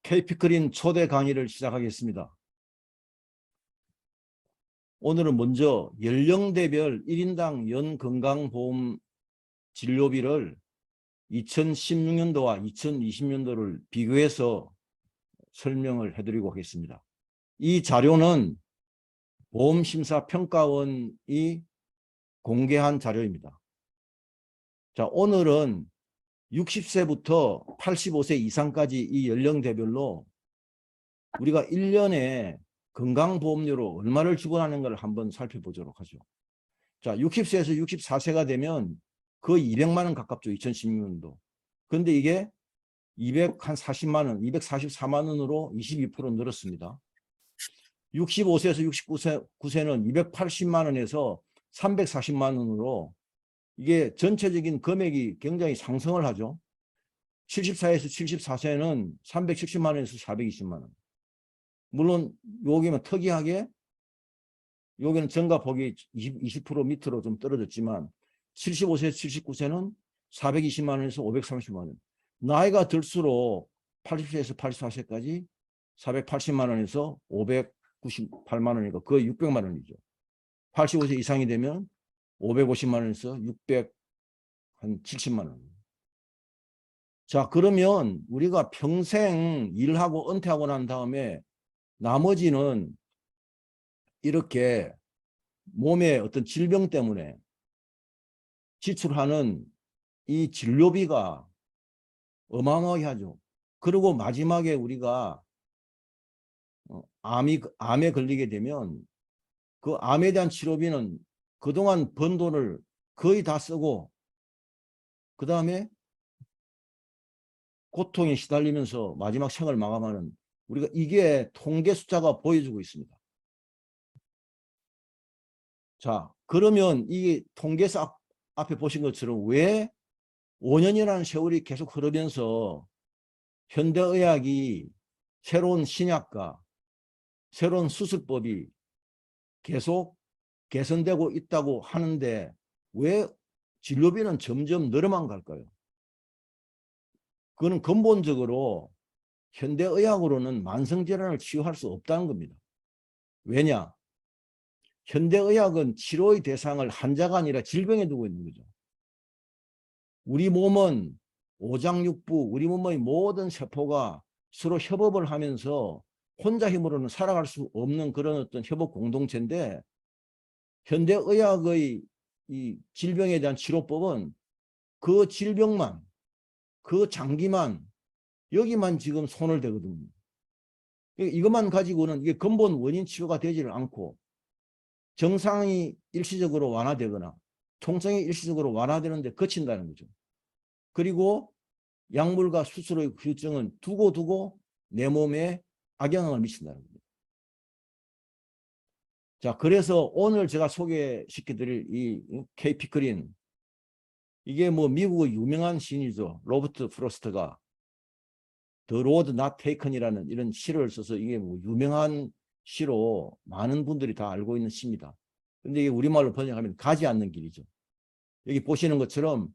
KP크린 초대 강의를 시작하겠습니다. 오늘은 먼저 연령대별 1인당 연건강보험 진료비를 2016년도와 2020년도를 비교해서 설명을 해드리고 하겠습니다. 이 자료는 보험심사평가원이 공개한 자료입니다. 자, 오늘은 60세부터 85세 이상까지 이 연령대별로 우리가 1년에 건강보험료로 얼마를 지불하는 걸 한번 살펴보도록 하죠. 자, 60세에서 64세가 되면 거의 200만 원 가깝죠. 2016년도. 그런데 이게 240만 원, 244만 원으로 22% 늘었습니다. 65세에서 69세는 280만 원에서 340만 원으로 이게 전체적인 금액이 굉장히 상승을 하죠. 74에서 74세는 370만 원에서 420만 원. 물론 여기는 특이하게 여기는 전과 폭이 20% 밑으로 좀 떨어졌지만 75세, 79세는 420만 원에서 530만 원. 나이가 들수록 80세에서 84세까지 480만 원에서 598만 원이니까 거의 600만 원이죠. 85세 이상이 되면 550만 원에서 670만 원. 자, 그러면 우리가 평생 일하고 은퇴하고 난 다음에 나머지는 이렇게 몸의 어떤 질병 때문에 지출하는 이 진료비가 어마어마하게 하죠. 그리고 마지막에 우리가 암에 걸리게 되면 그 암에 대한 치료비는 그동안 번 돈을 거의 다 쓰고 그 다음에 고통에 시달리면서 마지막 생을 마감하는 우리가 이게 통계 숫자가 보여주고 있습니다. 자, 그러면 이 통계서 앞에 보신 것처럼 왜 5년이라는 세월이 계속 흐르면서 현대의학이 새로운 신약과 새로운 수술법이 계속 개선되고 있다고 하는데 왜 진료비는 점점 늘어만 갈까요? 그거는 근본적으로 현대의학으로는 만성질환을 치유할 수 없다는 겁니다. 왜냐? 현대의학은 치료의 대상을 환자가 아니라 질병에 두고 있는 거죠. 우리 몸은 오장육부, 우리 몸의 모든 세포가 서로 협업을 하면서 혼자 힘으로는 살아갈 수 없는 그런 어떤 협업 공동체인데 현대의학의 이 질병에 대한 치료법은 그 질병만, 그 장기만, 여기만 지금 손을 대거든요. 이것만 가지고는 이게 근본 원인 치료가 되지를 않고 정상이 일시적으로 완화되거나 통증이 일시적으로 완화되는데 그친다는 거죠. 그리고 약물과 수술의 후유증은 두고 내 몸에 악영향을 미친다는 겁니다. 자, 그래서 오늘 제가 소개시켜드릴 이 KP크린, 이게 뭐 미국의 유명한 시인이죠. 로버트 프로스트가 The Road Not Taken이라는 이런 시를 써서 이게 뭐 유명한 시로 많은 분들이 다 알고 있는 시입니다. 근데 이게 우리말로 번역하면 가지 않는 길이죠. 여기 보시는 것처럼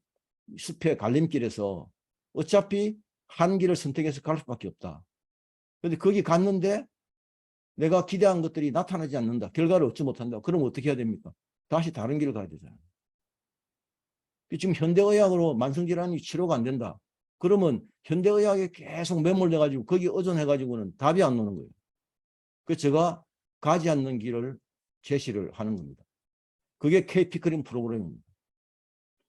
숲의 갈림길에서 어차피 한 길을 선택해서 갈 수밖에 없다. 근데 거기 갔는데 내가 기대한 것들이 나타나지 않는다. 결과를 얻지 못한다. 그럼 어떻게 해야 됩니까? 다시 다른 길을 가야 되잖아요. 지금 현대의학으로 만성질환이 치료가 안 된다. 그러면 현대의학에 계속 매몰돼가지고 거기 의존해가지고는 답이 안 나오는 거예요. 그래서 제가 가지 않는 길을 제시를 하는 겁니다. 그게 KP크린 프로그램입니다.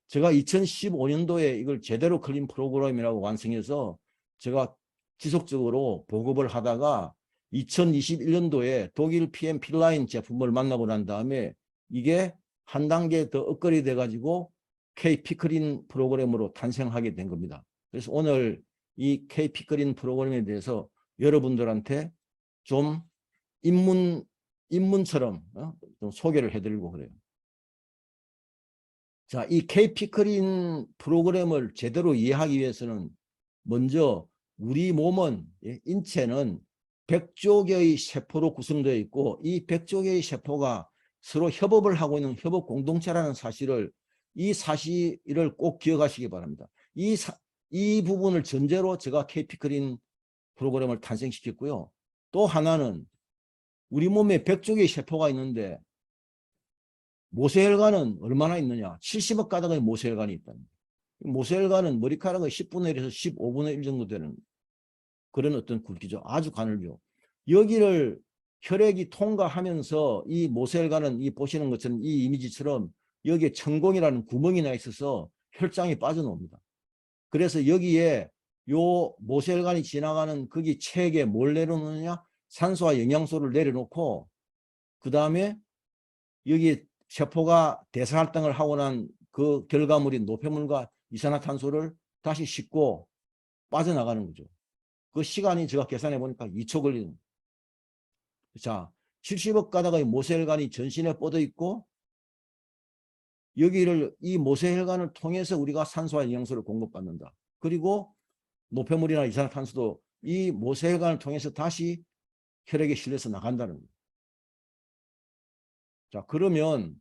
제가 2015년도에 이걸 제대로 클린 프로그램이라고 완성해서 제가 지속적으로 보급을 하다가 2021년도에 독일 PM 필라인 제품을 만나고 난 다음에 이게 한 단계 더 업그레이드 돼가지고 KP크린 프로그램으로 탄생하게 된 겁니다. 그래서 오늘 이 KP크린 프로그램에 대해서 여러분들한테 좀 입문처럼 좀 소개를 해드리고 그래요. 자, 이 KP크린 프로그램을 제대로 이해하기 위해서는 먼저 우리 몸은, 인체는 100조 개의 세포로 구성되어 있고 이 100조 개의 세포가 서로 협업을 하고 있는 협업 공동체라는 사실을, 이 사실을 꼭 기억하시기 바랍니다. 이 부분을 전제로 제가 KP크린 프로그램을 탄생시켰고요. 또 하나는 우리 몸에 100쪽의 세포가 있는데 모세혈관은 얼마나 있느냐? 70억 가닥의 모세혈관이 있다. 모세혈관은 머리카락의 10분의 1에서 15분의 1 정도 되는 그런 어떤 굵기죠. 아주 가늘죠. 여기를 혈액이 통과하면서 이 모세혈관은 이 보시는 것처럼 이 이미지처럼 여기에 천공이라는 구멍이 나 있어서 혈장이 빠져나옵니다. 그래서 여기에 요 모세혈관이 지나가는 거기 체액에 뭘 내려놓느냐? 산소와 영양소를 내려놓고 그 다음에 여기 세포가 대사활동을 하고 난 그 결과물인 노폐물과 이산화탄소를 다시 싣고 빠져나가는 거죠. 그 시간이 제가 계산해 보니까 2초 걸리는. 자, 70억 가닥의 모세혈관이 전신에 뻗어 있고 여기를 이 모세혈관을 통해서 우리가 산소와 영양소를 공급받는다. 그리고 노폐물이나 이산화탄소도 이 모세혈관을 통해서 다시 혈액에 실려서 나간다는 거예요. 자, 그러면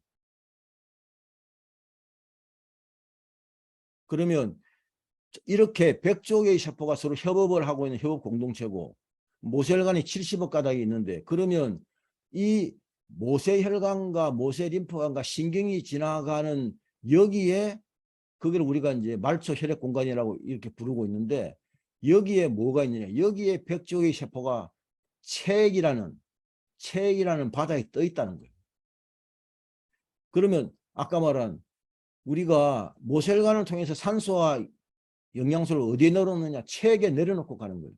이렇게 100쪽의 세포가 서로 협업을 하고 있는 협업 공동체고 모세혈관이 70억 가닥이 있는데 그러면 이 모세혈관과 모세림프관과 신경이 지나가는 여기에 거기를 우리가 이제 말초 혈액 공간이라고 이렇게 부르고 있는데 여기에 뭐가 있느냐? 여기에 100쪽의 세포가 체액이라는 바다에 떠 있다는 거예요. 그러면 아까 말한 우리가 모세혈관을 통해서 산소와 영양소를 어디에 내려놓느냐? 체액에 내려놓고 가는 거예요.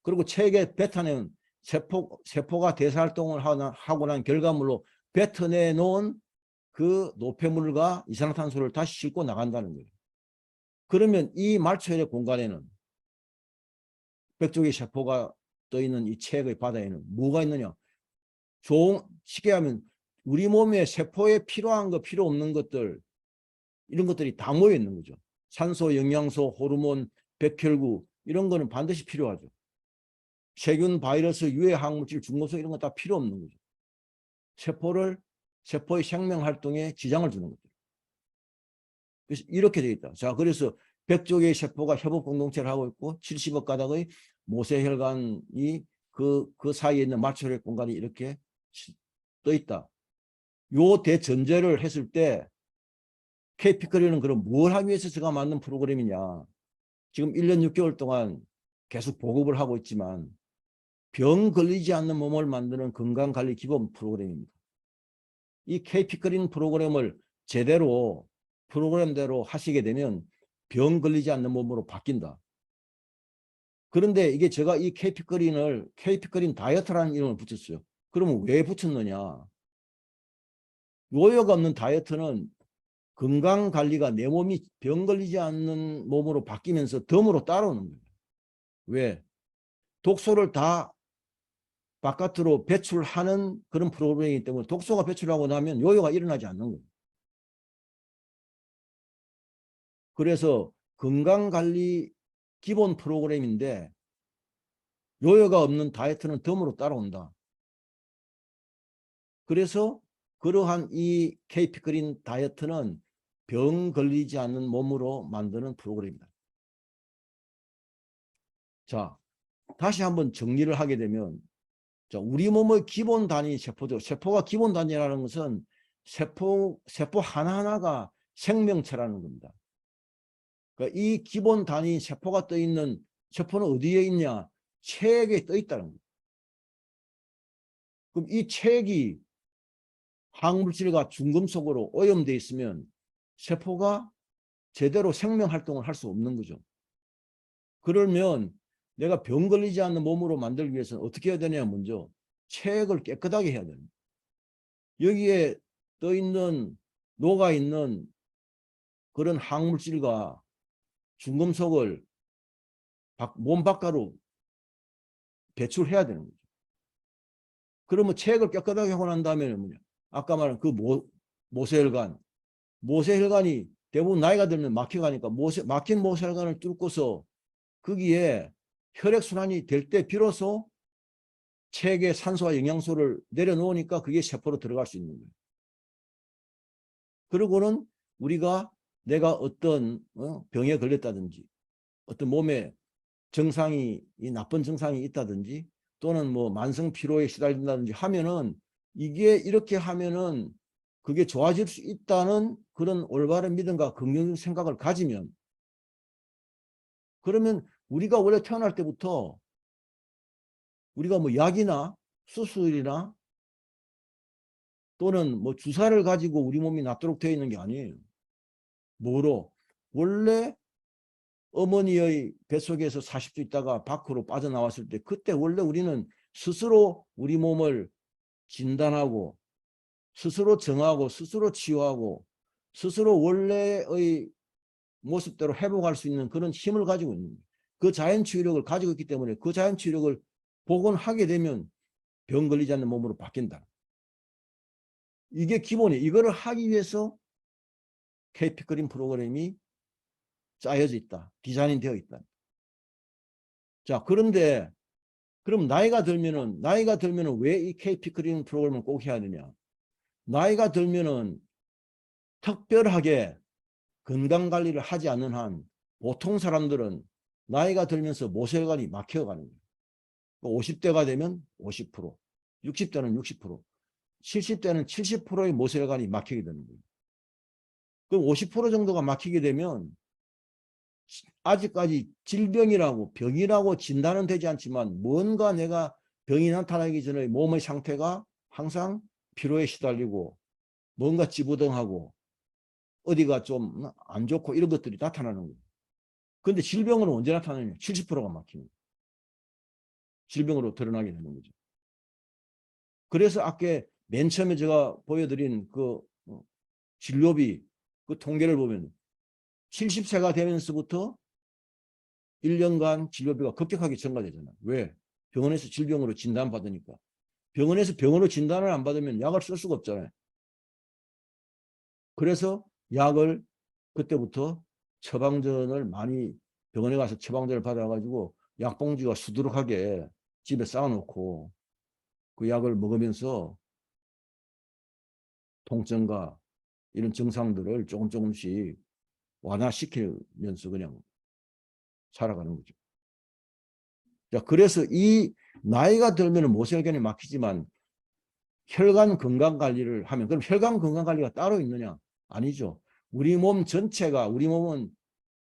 그리고 체액에 뱉어내는 세포가 대사활동을 하고 난 결과물로 뱉어내 놓은 그 노폐물과 이산화탄소를 다시 싣고 나간다는 거예요. 그러면 이 말초혈액 공간에는 100쪽의 세포가 떠 있는 이 체액의 바다에는 뭐가 있느냐? 쉽게 하면 우리 몸에 세포에 필요한 거 필요 없는 것들 이런 것들이 다 모여 있는 거죠. 산소, 영양소, 호르몬, 백혈구 이런 거는 반드시 필요하죠. 세균, 바이러스, 유해 항물질, 중금속 이런 거 다 필요 없는 거죠. 세포의 생명 활동에 지장을 주는 거죠. 그래서 이렇게 되어 있다. 자, 그래서 100쪽의 세포가 협업 공동체를 하고 있고 70억 가닥의 모세혈관이 그 사이에 있는 말초혈액 공간이 이렇게 떠 있다. 요 대전제를 했을 때 KP거리는 그럼 뭘 하기 위해서 제가 만든 프로그램이냐. 지금 1년 6개월 동안 계속 보급을 하고 있지만 병 걸리지 않는 몸을 만드는 건강관리 기본 프로그램입니다. 이 KP거린 프로그램을 제대로 프로그램대로 하시게 되면 병 걸리지 않는 몸으로 바뀐다. 그런데 이게 제가 이 KP거린 다이어트라는 이름을 붙였어요. 그러면 왜 붙였느냐. 요요가 없는 다이어트는 건강관리가 내 몸이 병 걸리지 않는 몸으로 바뀌면서 덤으로 따라오는 거예요. 왜? 독소를 다 바깥으로 배출하는 그런 프로그램이기 때문에 독소가 배출하고 나면 요요가 일어나지 않는 거예요. 그래서 건강관리 기본 프로그램인데 요요가 없는 다이어트는 덤으로 따라온다. 그래서 그러한 이 KP거린 다이어트는 병 걸리지 않는 몸으로 만드는 프로그램입니다. 자, 다시 한번 정리를 하게 되면 자, 우리 몸의 기본 단위 세포죠. 세포가 기본 단위라는 것은 세포 하나하나가 생명체라는 겁니다. 그러니까 이 기본 단위 세포가 떠 있는 세포는 어디에 있냐? 체액에 떠 있다는 거예요. 그럼 이 체액이 항물질과 중금속으로 오염되어 있으면 세포가 제대로 생명 활동을 할 수 없는 거죠. 그러면 내가 병 걸리지 않는 몸으로 만들기 위해서는 어떻게 해야 되냐? 먼저 체액을 깨끗하게 해야 됩니다. 여기에 떠 있는 녹아 있는 그런 항물질과 중금속을 몸 바깥으로 배출해야 되는 거죠. 그러면 체액을 깨끗하게 하고 난 다음에는 뭐냐? 아까 말한 그 모세혈관이 대부분 나이가 들면 막혀가니까 막힌 모세혈관을 뚫고서 거기에 혈액순환이 될 때 비로소 체액에 산소와 영양소를 내려놓으니까 그게 세포로 들어갈 수 있는 거예요. 그리고는 우리가 내가 어떤 병에 걸렸다든지 어떤 몸에 증상이 이 나쁜 증상이 있다든지 또는 뭐 만성 피로에 시달린다든지 하면은 이게 이렇게 하면은 그게 좋아질 수 있다는 그런 올바른 믿음과 긍정적인 생각을 가지면 그러면 우리가 원래 태어날 때부터 우리가 뭐 약이나 수술이나 또는 뭐 주사를 가지고 우리 몸이 낫도록 되어 있는 게 아니에요. 뭐로? 원래 어머니의 뱃속에서 40주 있다가 밖으로 빠져나왔을 때 그때 원래 우리는 스스로 우리 몸을 진단하고 스스로 정하고 스스로 치유하고 스스로 원래의 모습대로 회복할 수 있는 그런 힘을 가지고 있는 거예요. 그 자연치유력을 가지고 있기 때문에 그 자연치유력을 복원하게 되면 병 걸리지 않는 몸으로 바뀐다. 이게 기본이에요. 이거를 하기 위해서 KP크린 프로그램이 짜여져 있다. 디자인 되어 있다. 자, 그런데 그럼 나이가 들면은 왜 이 KP크린 프로그램을 꼭 해야 되냐? 나이가 들면은 특별하게 건강관리를 하지 않는 한 보통 사람들은 나이가 들면서 모세혈관이 막혀가는 거예요. 50대가 되면 50%, 60대는 60%, 70대는 70%의 모세혈관이 막히게 되는 거예요. 그럼 50% 정도가 막히게 되면 아직까지 질병이라고 병이라고 진단은 되지 않지만 뭔가 내가 병이 나타나기 전에 몸의 상태가 항상 피로에 시달리고 뭔가 찌부둥하고 어디가 좀 안 좋고 이런 것들이 나타나는 거예요. 그런데 질병은 언제 나타나냐? 70%가 막히는 거예요. 질병으로 드러나게 되는 거죠. 그래서 아까 맨 처음에 제가 보여드린 그 진료비 그 통계를 보면 70세가 되면서부터 1년간 진료비가 급격하게 증가되잖아요. 왜? 병원에서 질병으로 진단받으니까. 병원에서 병으로 진단을 안 받으면 약을 쓸 수가 없잖아요. 그래서 약을 그때부터 처방전을 많이 병원에 가서 처방전을 받아가지고 약봉지가 수두룩하게 집에 쌓아놓고 그 약을 먹으면서 통증과 이런 증상들을 조금씩 완화시키면서 그냥 살아가는 거죠. 자, 그래서 이 나이가 들면 모세혈관이 막히지만 혈관 건강 관리를 하면 그럼 혈관 건강 관리가 따로 있느냐? 아니죠. 우리 몸 전체가 우리 몸은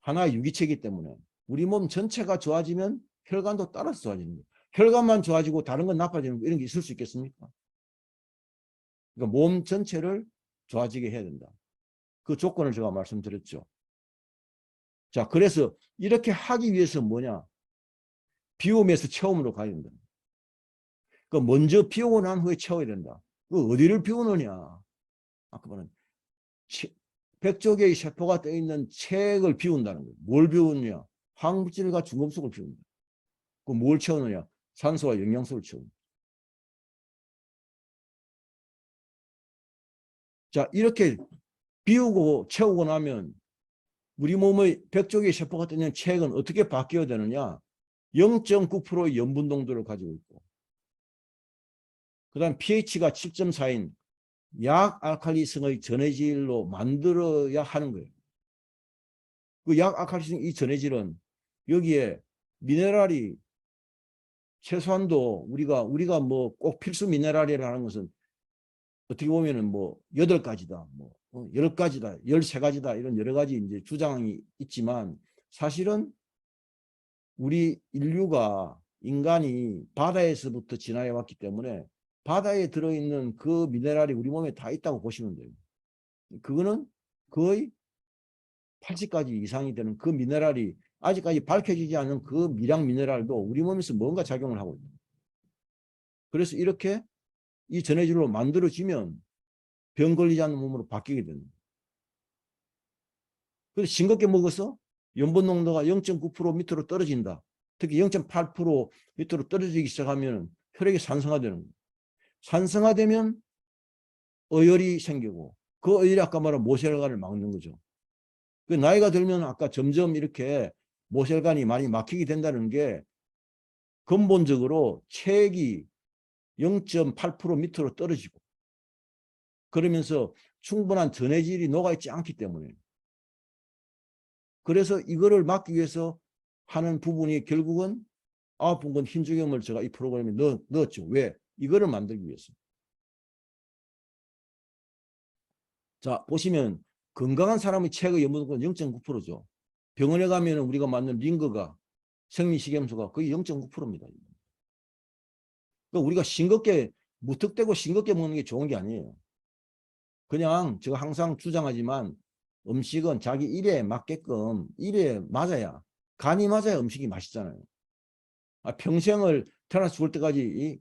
하나의 유기체이기 때문에 우리 몸 전체가 좋아지면 혈관도 따라서 좋아지는 거예요. 혈관만 좋아지고 다른 건 나빠지는 거 이런 게 있을 수 있겠습니까? 그러니까 몸 전체를 좋아지게 해야 된다. 그 조건을 제가 말씀드렸죠. 자, 그래서 이렇게 하기 위해서 뭐냐? 비움에서 체험으로 가야 된다. 그 먼저 비우고 난 후에 채워야 된다. 그 어디를 비우느냐? 아까 말한 백조개의 세포가 떠 있는 책을 비운다는 거예요. 뭘 비우느냐? 황물질과 중금속을 비운다. 그 뭘 채우느냐? 산소와 영양소를 채운다. 자, 이렇게 비우고 채우고 나면 우리 몸의 백조개의 세포가 떠 있는 책은 어떻게 바뀌어야 되느냐? 0.9%의 염분 농도를 가지고 있고 그 다음 pH가 7.4인 약알칼리성의 전해질로 만들어야 하는 거예요. 그 약알칼리성 이 전해질은 여기에 미네랄이 최소한도 우리가 뭐 꼭 필수 미네랄이라는 것은 어떻게 보면은 뭐 8가지다, 뭐 10가지다, 13가지다 이런 여러 가지 이제 주장이 있지만 사실은 우리 인류가 인간이 바다에서부터 진화해 왔기 때문에 바다에 들어있는 그 미네랄이 우리 몸에 다 있다고 보시면 돼요. 그거는 거의 80가지 이상이 되는 그 미네랄이 아직까지 밝혀지지 않은 그 미량 미네랄도 우리 몸에서 뭔가 작용을 하고 있다. 그래서 이렇게 이 전해질로 만들어지면 병 걸리지 않는 몸으로 바뀌게 됩니다. 그래서 싱겁게 먹어서 염분 농도가 0.9% 밑으로 떨어진다. 특히 0.8% 밑으로 떨어지기 시작하면 혈액이 산성화되는 거예요. 산성화되면 어혈이 생기고 그 어혈이 아까 말한 모세혈관을 막는 거죠. 그 나이가 들면 아까 점점 이렇게 모세혈관이 많이 막히게 된다는 게 근본적으로 체액이 0.8% 밑으로 떨어지고 그러면서 충분한 전해질이 녹아있지 않기 때문에 그래서 이거를 막기 위해서 하는 부분이 결국은 9분간 흰주겸을 제가 이 프로그램에 넣었죠. 왜? 이거를 만들기 위해서. 자, 보시면 건강한 사람의 체의 염분은 0.9%죠. 병원에 가면 우리가 맞는 링거가 생리식염수가 거의 0.9%입니다. 그러니까 우리가 싱겁게 무턱대고 싱겁게 먹는 게 좋은 게 아니에요. 그냥 제가 항상 주장하지만 음식은 자기 입에 맞게끔 입에 맞아야 간이 맞아야 음식이 맛있잖아요. 평생을 태어나서 죽을 때까지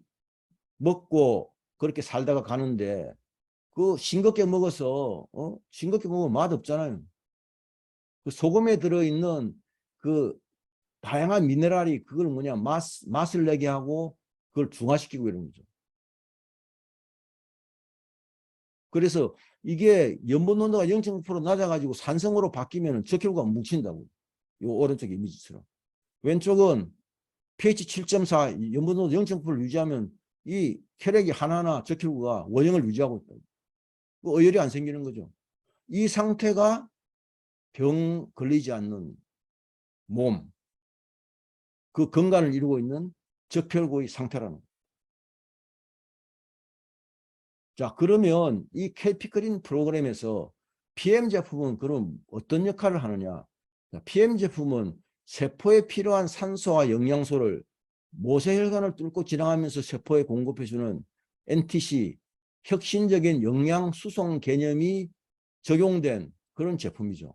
먹고 그렇게 살다가 가는데 그 싱겁게 먹어서 싱겁게 먹으면 맛없잖아요. 그 소금에 들어있는 그 다양한 미네랄이 그걸 뭐냐 맛을 내게 하고 그걸 중화시키고 이런 거죠. 그래서 이게 염분 농도가 0.9% 낮아가지고 산성으로 바뀌면 적혈구가 뭉친다고. 이 오른쪽 이미지처럼. 왼쪽은 pH 7.4 염분 농도 0.9%를 유지하면 이 혈액이 하나하나 적혈구가 원형을 유지하고 있다. 어혈이 안 생기는 거죠. 이 상태가 병 걸리지 않는 몸, 그 건강을 이루고 있는 적혈구의 상태라는 거예요. 자, 그러면 이 KP크린 프로그램에서 PM 제품은 그럼 어떤 역할을 하느냐? PM 제품은 세포에 필요한 산소와 영양소를 모세혈관을 뚫고 지나가면서 세포에 공급해주는 NTC, 혁신적인 영양 수송 개념이 적용된 그런 제품이죠.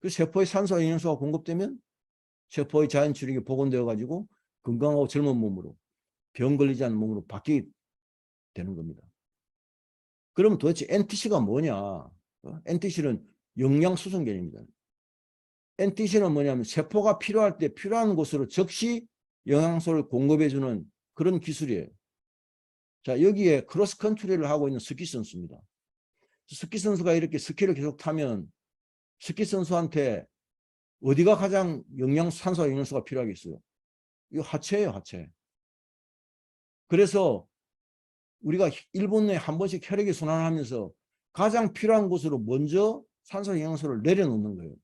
그 세포에 산소와 영양소가 공급되면 세포의 자연 출력이 복원되어 가지고 건강하고 젊은 몸으로 병 걸리지 않는 몸으로 바뀌게 되는 겁니다. 그럼 도대체 NTC가 뭐냐? NTC는 영양 수송 개념입니다. NTC는 뭐냐면 세포가 필요할 때 필요한 곳으로 즉시 영양소를 공급해주는 그런 기술이에요. 자, 여기에 크로스 컨트리를 하고 있는 스키 선수입니다. 스키 선수가 이렇게 스키를 계속 타면 스키 선수한테 어디가 가장 산소와 영양소가 필요하겠어요? 이거 하체예요, 하체. 그래서 우리가 1분 내에 한 번씩 혈액이 순환하면서 가장 필요한 곳으로 먼저 산소 영양소를 내려놓는 거예요.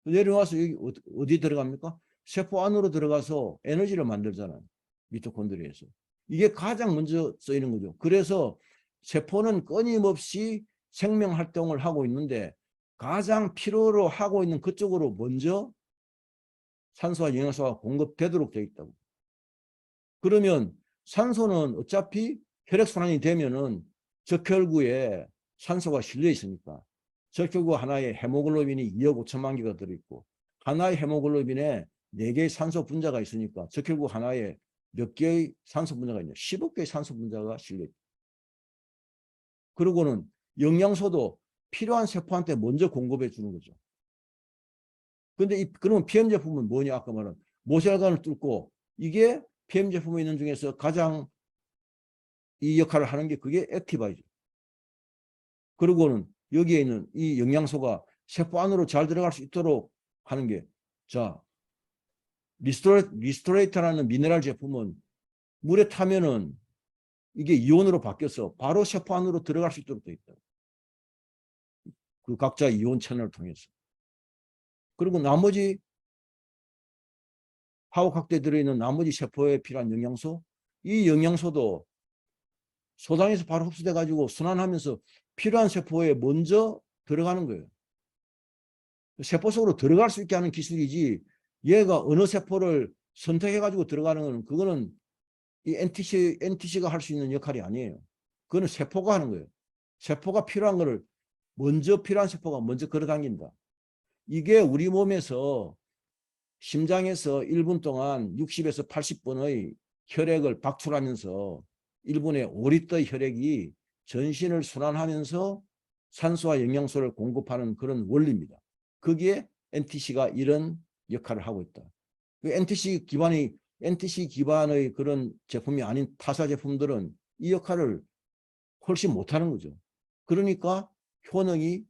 내려와서 여기 어디 들어갑니까? 세포 안으로 들어가서 에너지를 만들잖아요. 미토콘드리아에서. 이게 가장 먼저 쓰이는 거죠. 그래서 세포는 끊임없이 생명활동을 하고 있는데 가장 필요로 하고 있는 그쪽으로 먼저 산소와 영양소가 공급되도록 되어 있다고. 그러면 산소는 어차피 혈액순환이 되면은 적혈구에 산소가 실려 있으니까 적혈구 하나에 헤모글로빈이 2억 5천만 개가 들어있고 하나의 헤모글로빈에 4개의 산소 분자가 있으니까 적혈구 하나에 몇 개의 산소 분자가 있냐? 10억 개의 산소 분자가 실려 있다. 그리고는 영양소도 필요한 세포한테 먼저 공급해 주는 거죠. 근데 그러면 PM 제품은 뭐냐? 아까 말한 모세혈관을 뚫고 이게 PM 제품에 있는 중에서 가장 이 역할을 하는 게 그게 액티바이죠. 그리고는 여기에 있는 이 영양소가 세포 안으로 잘 들어갈 수 있도록 하는 게, 자, 리스토레이터라는 미네랄 제품은 물에 타면은 이게 이온으로 바뀌어서 바로 세포 안으로 들어갈 수 있도록 되어 있다. 그 각자 이온 채널을 통해서. 그리고 나머지 화학학대에 들어있는 나머지 세포에 필요한 영양소, 이 영양소도 소장에서 바로 흡수돼 가지고 순환하면서 필요한 세포에 먼저 들어가는 거예요. 세포 속으로 들어갈 수 있게 하는 기술이지 얘가 어느 세포를 선택해 가지고 들어가는 거는 그거는 이 NTC가 할 수 있는 역할이 아니에요. 그거는 세포가 하는 거예요. 세포가 필요한 거를 먼저 필요한 세포가 먼저 걸어당긴다. 이게 우리 몸에서 심장에서 1분 동안 60에서 80번의 혈액을 박출하면서 1분에 5리터 혈액이 전신을 순환하면서 산소와 영양소를 공급하는 그런 원리입니다. 거기에 NTC가 이런 역할을 하고 있다. NTC 기반의 그런 제품이 아닌 타사 제품들은 이 역할을 훨씬 못하는 거죠. 그러니까 효능이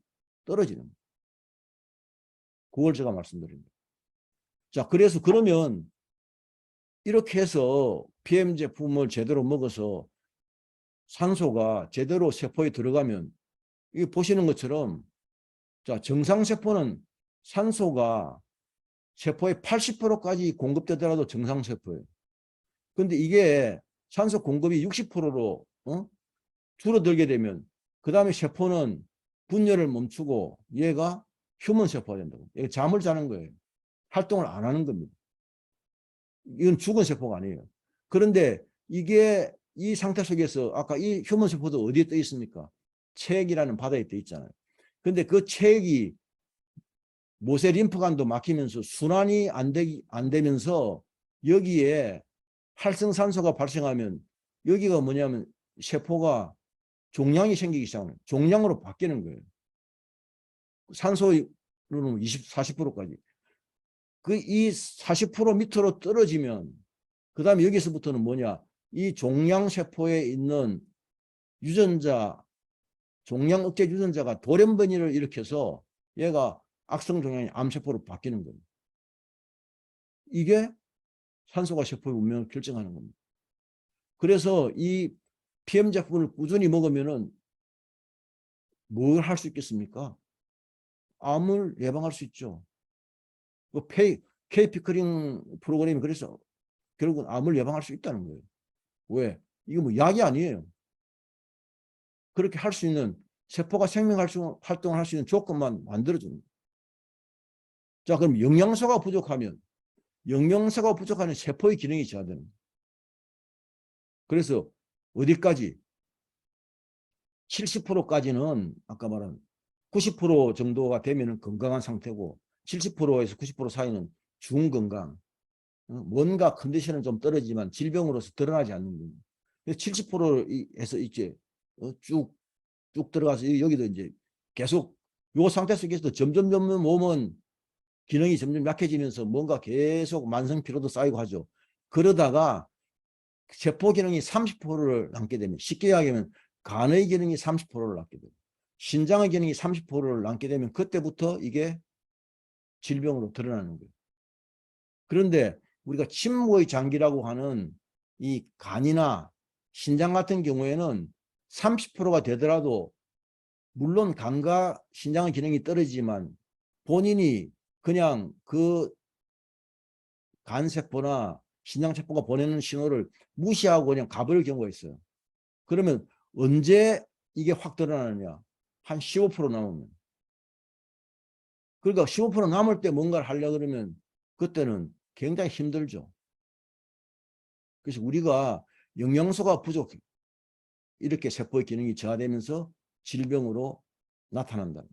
떨어지는 거예요. 그걸 제가 말씀드립니다. 자, 그래서 그러면 이렇게 해서 PM 제품을 제대로 먹어서 산소가 제대로 세포에 들어가면 이 보시는 것처럼 자, 정상 세포는 산소가 세포의 80%까지 공급되더라도 정상 세포예요. 근데 이게 산소 공급이 60%로 줄어들게 되면 그 다음에 세포는 분열을 멈추고 얘가 휴먼 세포가 된다고. 얘가 잠을 자는 거예요. 활동을 안 하는 겁니다. 이건 죽은 세포가 아니에요. 그런데 이게 이 상태 속에서 아까 이 휴먼 세포도 어디에 떠 있습니까? 체액이라는 바다에 떠 있잖아요. 근데 그 체액이 모세 림프관도 막히면서 순환이 안 되면서 여기에 활성산소가 발생하면 여기가 뭐냐면 세포가 종양이 생기기 시작하는 종양으로 바뀌는 거예요. 산소로는 40%까지. 그 이 40% 밑으로 떨어지면 그 다음에 여기서부터는 뭐냐? 이 종양 세포에 있는 유전자, 종양 억제 유전자가 돌연변이를 일으켜서 얘가 악성 종양이 암세포로 바뀌는 겁니다. 이게 산소가 세포의 운명을 결정하는 겁니다. 그래서 이 PM 제품을 꾸준히 먹으면은 뭘 할 수 있겠습니까? 암을 예방할 수 있죠. 그 KP크린 프로그램이 그래서 결국은 암을 예방할 수 있다는 거예요. 왜? 이거 뭐 약이 아니에요. 그렇게 할 수 있는 세포가 생명 활동을 할 수 있는 조건만 만들어줍니다. 자, 그럼 영양소가 부족하면 세포의 기능이 저하되는 거예요. 그래서 어디까지? 70%까지는 아까 말한 90% 정도가 되면 건강한 상태고 70%에서 90% 사이는 중건강. 뭔가 컨디션은 좀 떨어지지만 질병으로서 드러나지 않는 거예요. 70%에서 이제 쭉 들어가서 여기도 이제 계속 요 상태 속에서 점점 몸은 기능이 점점 약해지면서 뭔가 계속 만성 피로도 쌓이고 하죠. 그러다가 세포 기능이 30%를 남게 되면 쉽게 이야기하면 간의 기능이 30%를 남게 되고 신장의 기능이 30%를 남게 되면 그때부터 이게 질병으로 드러나는 거예요. 그런데 우리가 침묵의 장기라고 하는 이 간이나 신장 같은 경우에는 30%가 되더라도 물론 간과 신장의 기능이 떨어지지만 본인이 그냥 그 간세포나 신장세포가 보내는 신호를 무시하고 그냥 가버릴 경우가 있어요. 그러면 언제 이게 확 드러나느냐? 한 15% 남으면. 그러니까 15% 남을 때 뭔가를 하려고 그러면 그때는 굉장히 힘들죠. 그래서 우리가 영양소가 부족해. 이렇게 세포의 기능이 저하되면서 질병으로 나타난다.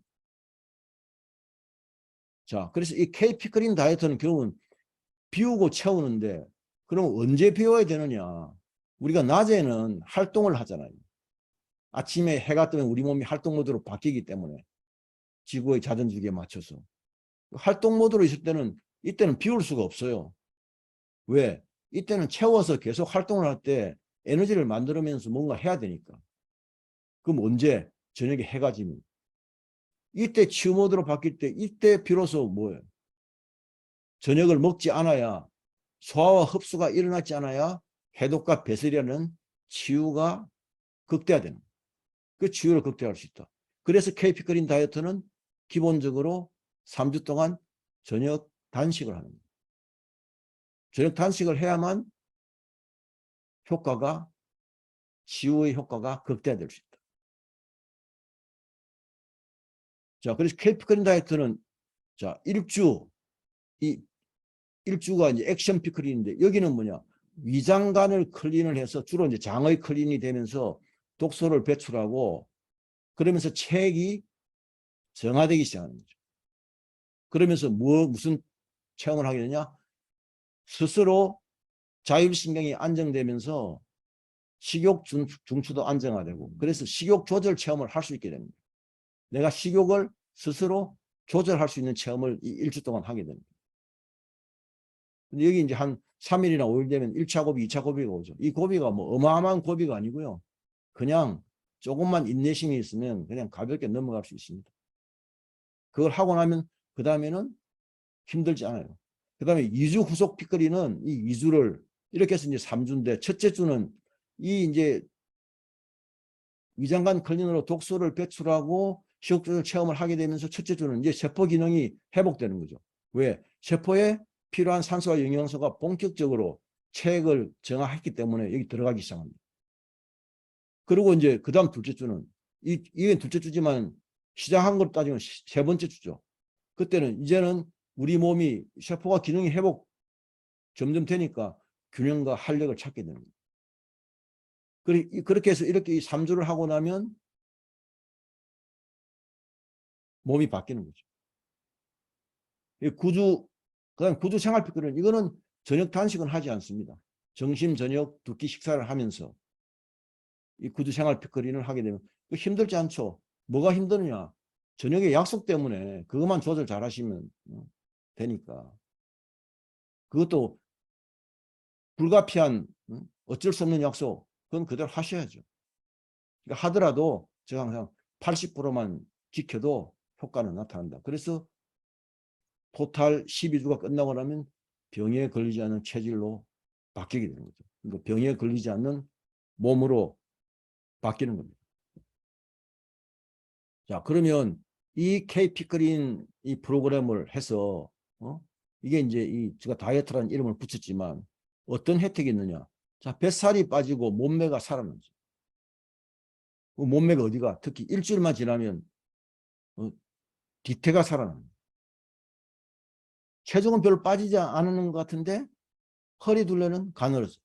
자, 그래서 이 K피크린 다이어트는 결국은 비우고 채우는데 그럼 언제 비워야 되느냐? 우리가 낮에는 활동을 하잖아요. 아침에 해가 뜨면 우리 몸이 활동 모드로 바뀌기 때문에 지구의 자전주기에 맞춰서 활동 모드로 있을 때는 이때는 비울 수가 없어요. 왜? 이때는 채워서 계속 활동을 할 때 에너지를 만들면서 뭔가 해야 되니까. 그럼 언제? 저녁에 해가 지면. 이때 치유 모드로 바뀔 때 이때 비로소 뭐예요? 저녁을 먹지 않아야 소화와 흡수가 일어나지 않아야 해독과 배설이라는 치유가 극대화되는 거예요. 그 치유를 극대화할 수 있다. 그래서 KP크린 다이어트는 기본적으로 3주 동안 저녁 단식을 하는 거예요. 저녁 단식을 해야만 효과가 치유의 효과가 극대화될 수 있다. 자, 그래서 KP크린 다이어트는 자, 일주가 이제 액션 피클린인데 여기는 뭐냐? 위장관을 클린을 해서 주로 이제 장의 클린이 되면서 독소를 배출하고 그러면서 체액이 정화되기 시작하는 거죠. 그러면서 무슨 체험을 하게 되냐? 스스로 자율신경이 안정되면서 식욕 중추도 안정화되고 그래서 식욕 조절 체험을 할 수 있게 됩니다. 내가 식욕을 스스로 조절할 수 있는 체험을 이 일주 동안 하게 됩니다. 근데 여기 이제 한 3일이나 5일 되면 1차 고비, 2차 고비가 오죠. 이 고비가 뭐 어마어마한 고비가 아니고요. 그냥 조금만 인내심이 있으면 그냥 가볍게 넘어갈 수 있습니다. 그걸 하고 나면 그 다음에는 힘들지 않아요. 그 다음에 2주 후속 피클리는 이 2주를 이렇게 해서 이제 3주인데 첫째 주는 이 이제 위장관 클린으로 독소를 배출하고 식욕 조절 체험을 하게 되면서 첫째 주는 이제 세포 기능이 회복되는 거죠. 왜? 세포에 필요한 산소와 영양소가 본격적으로 체액을 정화했기 때문에 여기 들어가기 시작합니다. 그리고 이제 그 다음 둘째 주는 이게 둘째 주지만 시작한 걸 따지면 세 번째 주죠. 그때는 이제는 우리 몸이 세포가 기능이 회복 점점 되니까 균형과 활력을 찾게 되는 거예요. 그렇게 해서 이렇게 3주를 하고 나면 몸이 바뀌는 거죠. 그다음 구주 생활 피크는 이거는 저녁 단식은 하지 않습니다. 점심 저녁 두 끼 식사를 하면서 이 구주 생활 피크린을 하게 되면 힘들지 않죠. 뭐가 힘드느냐? 저녁에 약속 때문에 그것만 조절 잘 하시면 되니까. 그것도 불가피한 어쩔 수 없는 약속 그건 그대로 하셔야죠. 그러니까 하더라도 제가 항상 80%만 지켜도 효과는 나타난다. 그래서 토탈 12주가 끝나고 나면 병에 걸리지 않는 체질로 바뀌게 되는 거죠. 그러니까 병에 걸리지 않는 몸으로 바뀌는 겁니다. 자, 그러면 이 K피크린 이 프로그램을 해서 이게 이제 제가 다이어트라는 이름을 붙였지만 어떤 혜택이 있느냐? 자, 뱃살이 빠지고 몸매가 살아나죠. 그 몸매가 어디가? 특히 일주일만 지나면 뒤태가 살아납니다. 체중은 별로 빠지지 않는 것 같은데 허리 둘레는 가늘어져.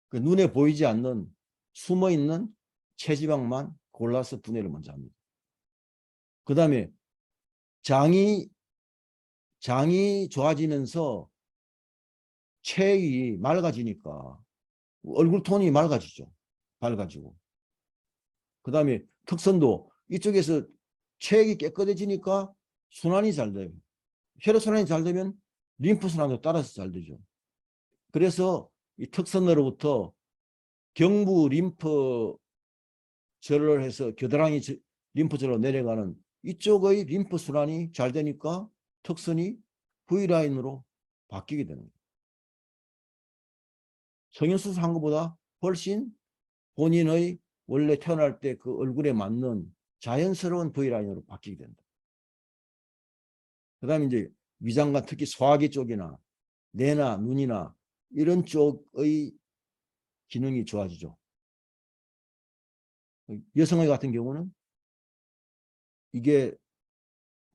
그 눈에 보이지 않는 숨어있는 체지방만 골라서 분해를 먼저 합니다. 그 다음에 장이 좋아지면서 체액이 맑아지니까 얼굴 톤이 맑아지죠. 밝아지고. 그 다음에 특선도 이쪽에서 체액이 깨끗해지니까 순환이 잘 돼요. 혈액순환이 잘 되면 림프순환도 따라서 잘 되죠. 그래서 이 특선으로부터 경부 림프절을 해서 겨드랑이 림프절로 내려가는 이쪽의 림프순환이 잘 되니까 특선이 V라인으로 바뀌게 되는 거예요. 성형수술 한 것보다 훨씬 본인의 원래 태어날 때 그 얼굴에 맞는 자연스러운 V라인으로 바뀌게 된다. 그 다음에 이제 위장관 특히 소화기 쪽이나 뇌나 눈이나 이런 쪽의 기능이 좋아지죠. 여성의 같은 경우는 이게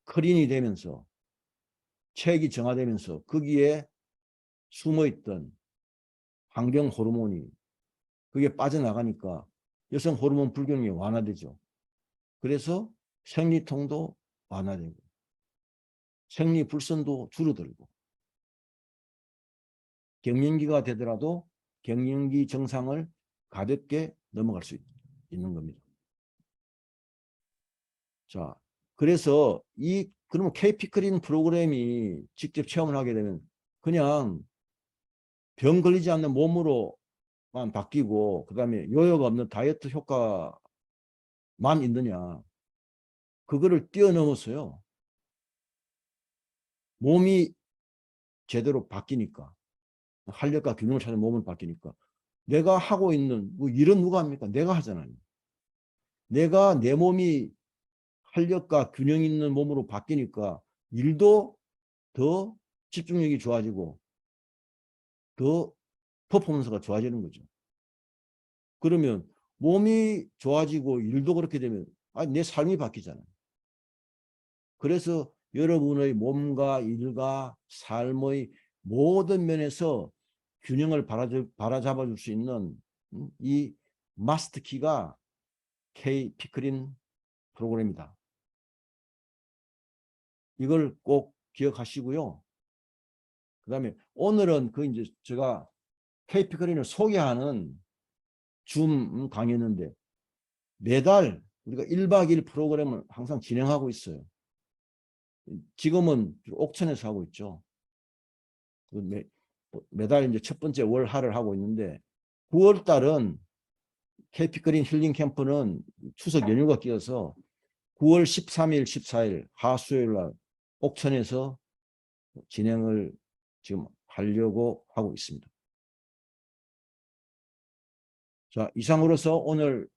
클린이 되면서 체액이 정화되면서 거기에 숨어있던 환경 호르몬이 그게 빠져나가니까 여성 호르몬 불균형이 완화되죠. 그래서 생리통도 완화되고 생리불선도 줄어들고 갱년기가 되더라도 갱년기 증상을 가볍게 넘어갈 수 있는 겁니다. 자, 그래서 그러면 K피크린 프로그램이 직접 체험을 하게 되면 그냥 병 걸리지 않는 몸으로만 바뀌고 그다음에 요요가 없는 다이어트 효과만 있느냐? 그거를 뛰어넘어서요. 몸이 제대로 바뀌니까 활력과 균형을 찾는 몸을 바뀌니까 내가 하고 있는 뭐 일은 누가 합니까? 내가 하잖아요. 내가 내 몸이 활력과 균형 있는 몸으로 바뀌니까 일도 더 집중력이 좋아지고 더 퍼포먼스가 좋아지는 거죠. 그러면 몸이 좋아지고 일도 그렇게 되면 내 삶이 바뀌잖아요. 그래서 여러분의 몸과 일과 삶의 모든 면에서 균형을 바라잡아 줄 수 있는 이 마스터 키가 K피크린 프로그램이다. 이걸 꼭 기억하시고요. 그 다음에 오늘은 이제 제가 K피크린을 소개하는 줌 강의였는데 매달 우리가 1박 2일 프로그램을 항상 진행하고 있어요. 지금은 옥천에서 하고 있죠. 매달 이제 첫 번째 월하를 하고 있는데 9월 달은 K피크린 힐링 캠프는 추석 연휴가 끼어서 9월 13일, 14일 하수요일 날 옥천에서 진행을 지금 하려고 하고 있습니다. 자, 이상으로서 오늘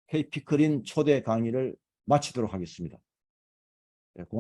K피크린 초대 강의를 마치도록 하겠습니다. 네, 고맙습니다.